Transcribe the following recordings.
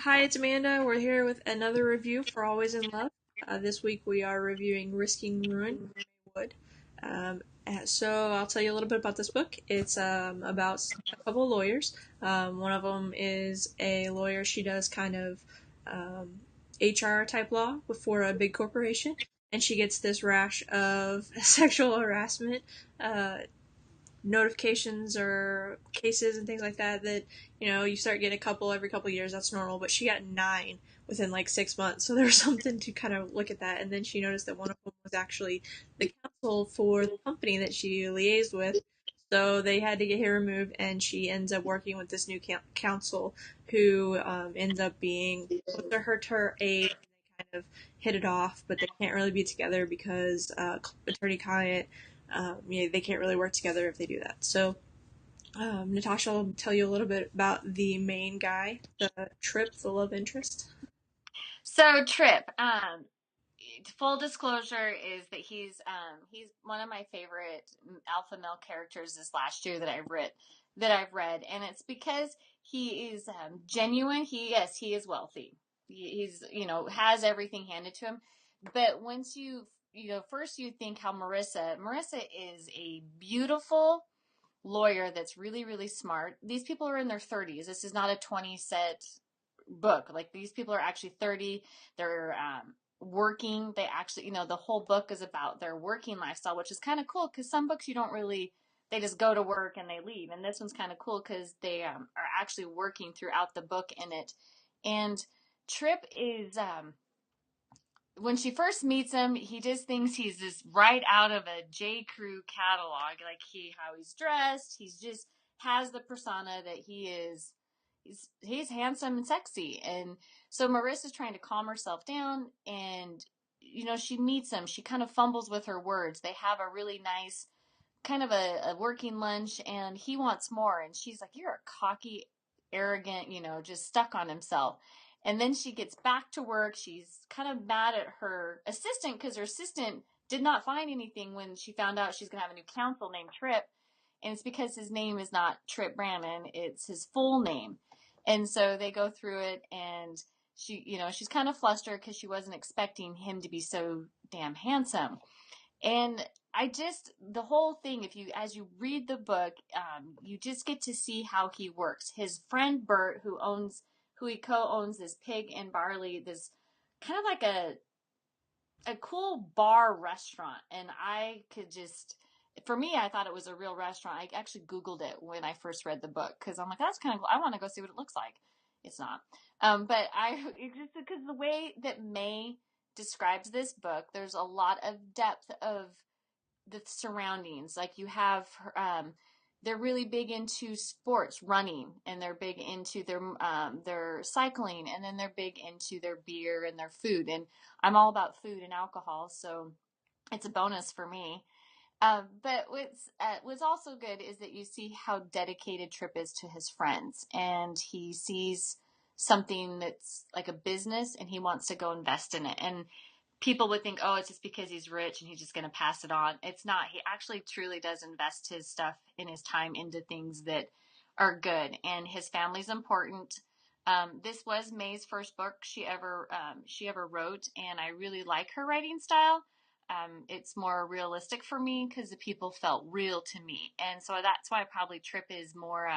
Hi, it's Amanda. We're here with another review for Always in Love. This week we are reviewing Risking Ruin by Mae Wood. So I'll tell you a little bit about this book. It's about a couple of lawyers. One of them is a lawyer. She does kind of um, HR type law for a big corporation, and she gets this rash of sexual harassment uh, notifications or cases and things like that you start getting a couple every couple of years. That's normal, but she got nine within like 6 months, so there was something to kind of look at that. And then she noticed that one of them was actually the counsel for the company that she liaised with, so they had to get her removed, and she ends up working with this new counsel who ends up being closer to her age. They kind of hit it off, but they can't really be together because attorney client, they can't really work together if they do that. So Natasha will tell you a little bit about the main guy, the Trip, the love interest. So Trip, full disclosure is that he's one of my favorite alpha male characters this last year that I've read, and it's because he is genuine. He is wealthy. He's has everything handed to him, but once first you think how Marissa is a beautiful lawyer that's really really smart. These people are in their 30s. This is not a 20 set book. Like these people are actually 30. They're working. They actually, the whole book is about their working lifestyle, which is kind of cool because some books you don't really, they just go to work and they leave. And this one's kind of cool because they are actually working throughout the book in it. And Trip is, when she first meets him, he just thinks he's this right out of a J. Crew catalog. Like how he's dressed, he's just has the persona that he is. He's handsome and sexy, and so Marissa's trying to calm herself down, and she meets him. She kind of fumbles with her words. They have a really nice kind of a working lunch, and he wants more, and she's like, "You're a cocky, arrogant, just stuck on himself." And then she gets back to work. She's kind of mad at her assistant because her assistant did not find anything when she found out she's going to have a new counsel named Trip. And it's because his name is not Trip Brannon, it's his full name. And so they go through it, and she's kind of flustered because she wasn't expecting him to be so damn handsome. And the whole thing, as you read the book, you just get to see how he works. His friend Bert, who he co-owns this Pig and Barley, this kind of like a cool bar restaurant. And for me, I thought it was a real restaurant. I actually Googled it when I first read the book because I'm like, that's kind of cool. I want to go see what it looks like. It's not. It's just because the way that May describes this book, there's a lot of depth of the surroundings. Like you have, they're really big into sports, running, and they're big into their cycling, and then they're big into their beer and their food. And I'm all about food and alcohol, so it's a bonus for me. But what's also good is that you see how dedicated Trip is to his friends, and he sees something that's like a business, and he wants to go invest in it. And people would think, oh, it's just because he's rich and he's just going to pass it on. It's not. He actually truly does invest his stuff and his time into things that are good, and his family's important. This was May's first book she ever wrote, and I really like her writing style. It's more realistic for me because the people felt real to me, and so that's why probably Trip is more.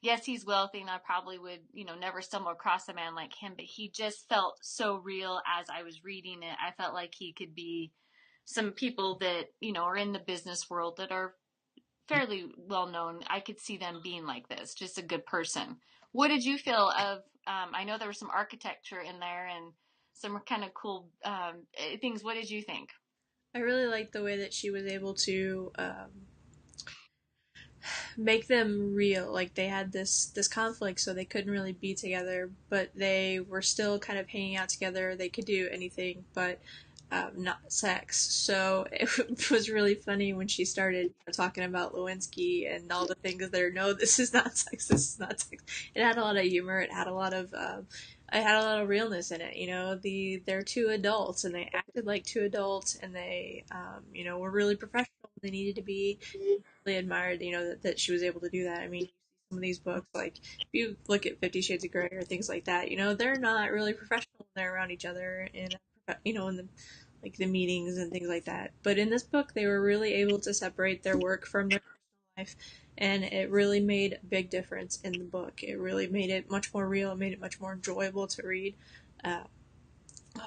Yes, he's wealthy, and I probably would, never stumble across a man like him, but he just felt so real as I was reading it. I felt like he could be some people that, are in the business world that are fairly well known. I could see them being like this, just a good person. What did you feel of, I know there was some architecture in there and some kind of cool things. What did you think? I really liked the way that she was able to make them real. Like they had this conflict, so they couldn't really be together, but they were still kind of hanging out together. They could do anything, but not sex. So it was really funny when she started talking about Lewinsky and all the things there. No, this is not sex. This is not sex. It had a lot of humor. It had a lot of realness in it. They're two adults, and they acted like two adults, and they were really professional. They needed to be. Really admired, that she was able to do that. I mean, some of these books. Like if you look at 50 Shades of Grey or things like that, they're not really professional when they're around each other and in the like the meetings and things like that. But in this book, they were really able to separate their work from their personal life, and it really made a big difference in the book. It really made it much more real. It made it much more enjoyable to read. Uh,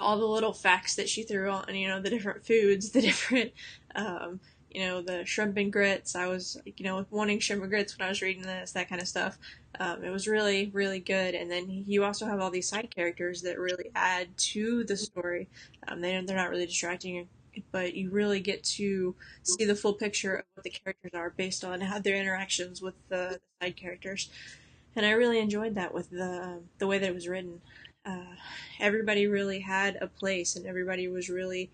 all the little facts that she threw on, the different foods, the different, um, the shrimp and grits. I was, wanting shrimp and grits when I was reading this, that kind of stuff. It was really, really good. And then you also have all these side characters that really add to the story. They're not really distracting, but you really get to see the full picture of what the characters are based on how their interactions with the side characters. And I really enjoyed that with the way that it was written. Uh, Everybody really had a place, and everybody was really,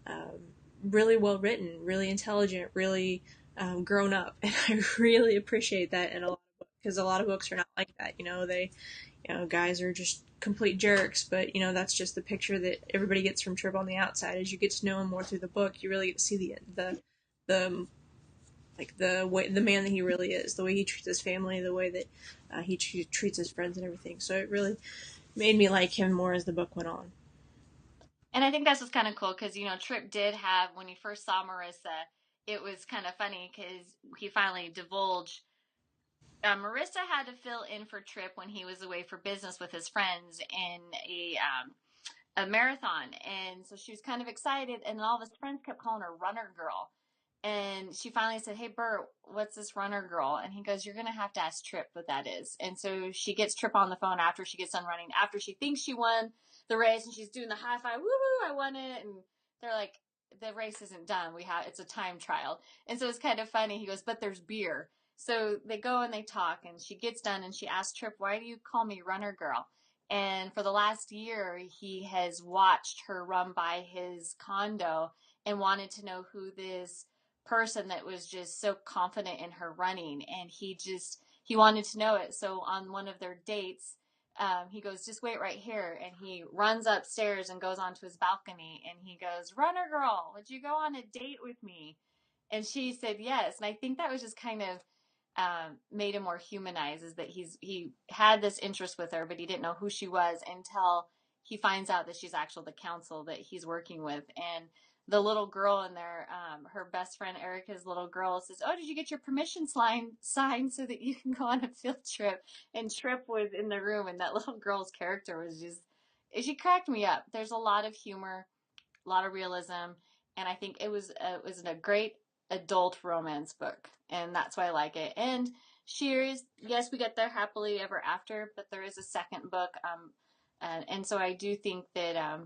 um, really well written, really intelligent, really grown up, and I really appreciate that in a lot of books because a lot of books are not like that. Guys are just complete jerks, but that's just the picture that everybody gets from Trip on the outside. As you get to know him more through the book, you really get to see the like the way the man that he really is, the way he treats his family, the way that he treats his friends and everything. So it really made me like him more as the book went on. And I think that's what's kind of cool because, Trip did have, when he first saw Marissa, it was kind of funny because he finally divulged. Marissa had to fill in for Trip when he was away for business with his friends in a marathon. And so she was kind of excited. And all of his friends kept calling her Runner Girl. And she finally said, "Hey, Bert, what's this Runner Girl?" And he goes, "You're going to have to ask Trip what that is." And so she gets Trip on the phone after she gets done running, after she thinks she won the race, and she's doing the high five, woo woo, I won it. And they're like, "The race isn't done. It's a time trial." And so it's kind of funny. He goes, "But there's beer." So they go and they talk, and she gets done, and she asks Trip, "Why do you call me Runner Girl?" And for the last year, he has watched her run by his condo and wanted to know who this person that was just so confident in her running, and he wanted to know it. So on one of their dates, he goes, "Just wait right here," and he runs upstairs and goes onto his balcony, and he goes, "Runner Girl, would you go on a date with me?" And she said yes. And I think that was just kind of made him more humanized, is that he had this interest with her, but he didn't know who she was until he finds out that she's actually the counsel that he's working with. And the little girl in there, her best friend Erica's little girl, says, "Oh, did you get your permission signed so that you can go on a field trip?" And Trip was in the room, and that little girl's character was just, she cracked me up. There's a lot of humor, a lot of realism, and I think it was a great adult romance book, and that's why I like it. And Shears, yes, we get there happily ever after, but there is a second book, and so I do think that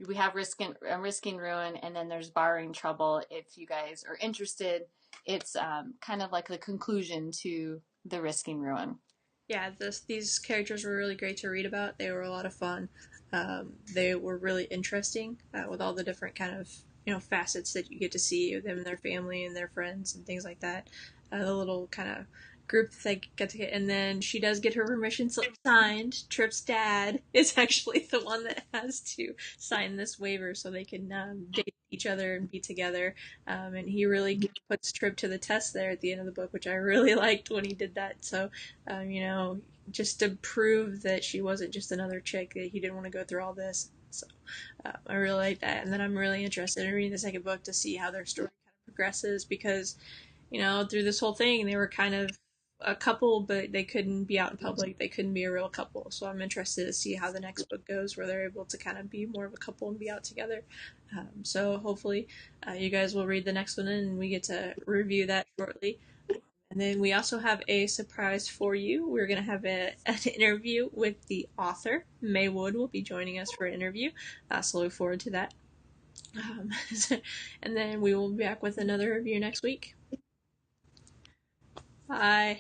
we have risking ruin, and then there's borrowing trouble. If you guys are interested, it's kind of like the conclusion to the risking ruin. Yeah, these characters were really great to read about. They were a lot of fun. They were really interesting with all the different kind of facets that you get to see of them and their family and their friends and things like that. The little kind of group that they get to get, and then she does get her permission slip signed. Trip's dad is actually the one that has to sign this waiver so they can date each other and be together. And he really puts Trip to the test there at the end of the book, which I really liked when he did that. So just to prove that she wasn't just another chick, that he didn't want to go through all this. So I really like that. And then I'm really interested in reading the second book to see how their story kind of progresses because, through this whole thing, they were kind of a couple, but they couldn't be out in public. They couldn't be a real couple. So I'm interested to see how the next book goes, where they're able to kind of be more of a couple and be out together. So hopefully you guys will read the next one and we get to review that shortly. And then we also have a surprise for you. We're going to have an interview with the author. Mae Wood will be joining us for an interview. So look forward to that. Um, and then we will be back with another review next week. Bye.